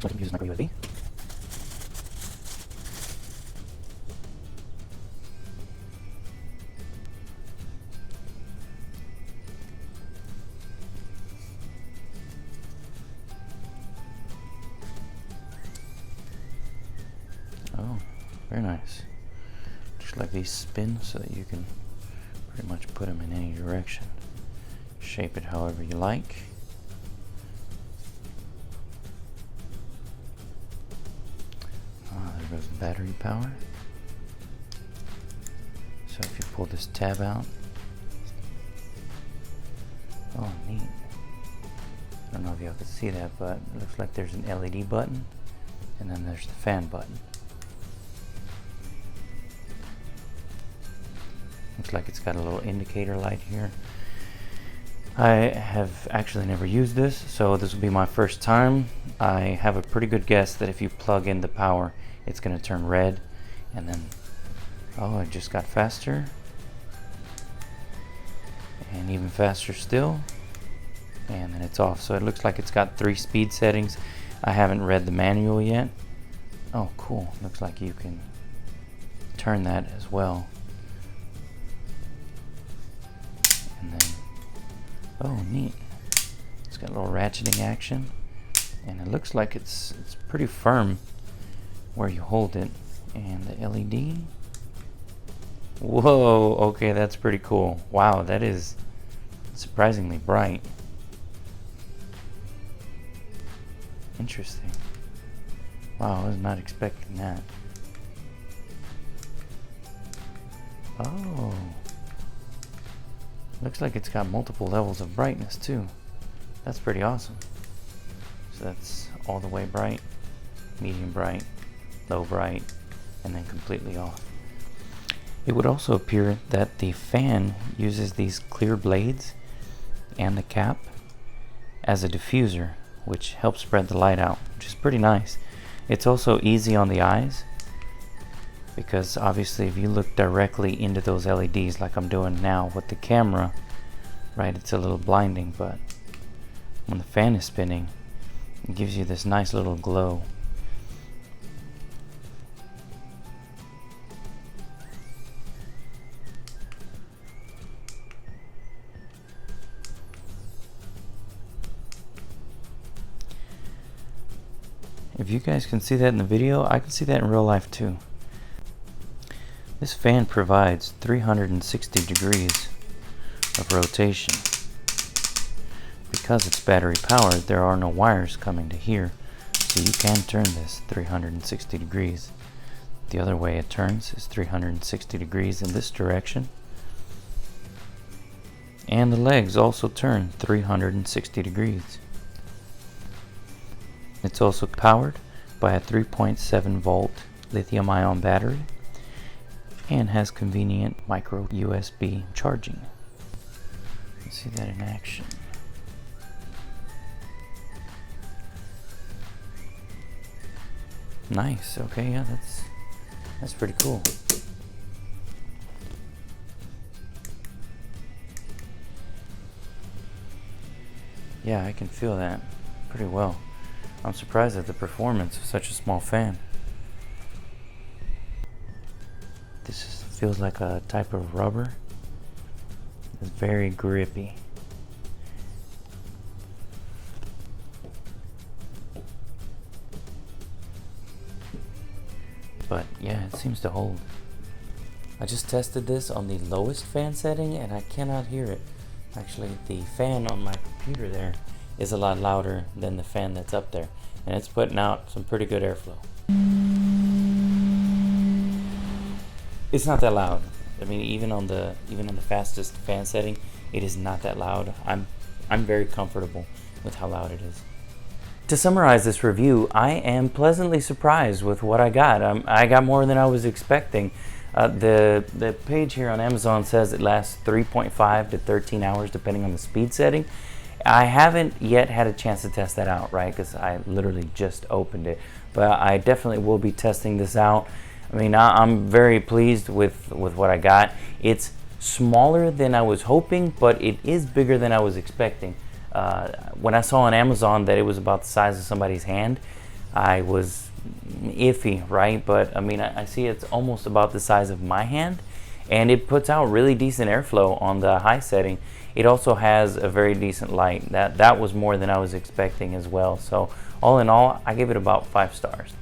Like it uses micro USB. Oh, very nice. Just like these spin so that you can pretty much put them in any direction. Shape it however you like. There goes the battery power. So if you pull this tab out, oh neat. I don't know if y'all can see that, but it looks like there's an LED button and then there's the fan button. Looks like it's got a little indicator light here. I have actually never used this, so this will be my first time. I have a pretty good guess that if you plug in the power, it's going to turn red, and then, oh, it just got faster, and even faster still, and then it's off. So it looks like it's got 3 speed settings. I haven't read the manual yet. Oh, cool. Looks like you can turn that as well. And then, oh, neat. It's got a little ratcheting action, and it looks like it's pretty firm where you hold it. And the LED. Whoa, okay, that's pretty cool. Wow, that is surprisingly bright. Interesting. Wow, I was not expecting that. Oh. Looks like it's got multiple levels of brightness too. That's pretty awesome. So that's all the way bright, medium bright, low bright, and then completely off. It would also appear that the fan uses these clear blades and the cap as a diffuser, which helps spread the light out, which is pretty nice. It's also easy on the eyes, because obviously if you look directly into those LEDs like I'm doing now with the camera, right, it's a little blinding, but when the fan is spinning, it gives you this nice little glow. If you guys can see that in the video, I can see that in real life too. This fan provides 360 degrees of rotation. Because it's battery powered, there are no wires coming to here, so you can turn this 360 degrees. The other way it turns is 360 degrees in this direction. And the legs also turn 360 degrees. It's also powered by a 3.7 volt lithium-ion battery and has convenient micro USB charging. Let's see that in action. Nice. Okay, yeah, that's pretty cool. Yeah, I can feel that pretty well. I'm surprised at the performance of such a small fan. Feels like a type of rubber. It's very grippy. But yeah, it seems to hold. I just tested this on the lowest fan setting and I cannot hear it. Actually, the fan on my computer there is a lot louder than the fan that's up there, and it's putting out some pretty good airflow. It's not that loud. I mean, even on the fastest fan setting, it is not that loud. I'm very comfortable with how loud it is. To summarize this review, I am pleasantly surprised with what I got. I got more than I was expecting. The page here on Amazon says it lasts 3.5 to 13 hours depending on the speed setting. I haven't yet had a chance to test that out, right? Because I literally just opened it. But I definitely will be testing this out. I mean, I'm very pleased with what I got. It's smaller than I was hoping, but it is bigger than I was expecting. When I saw on Amazon that it was about the size of somebody's hand, I was iffy, right? But I mean, I see it's almost about the size of my hand, and it puts out really decent airflow on the high setting. It also has a very decent light. That was more than I was expecting as well. So all in all, I give it about 5 stars.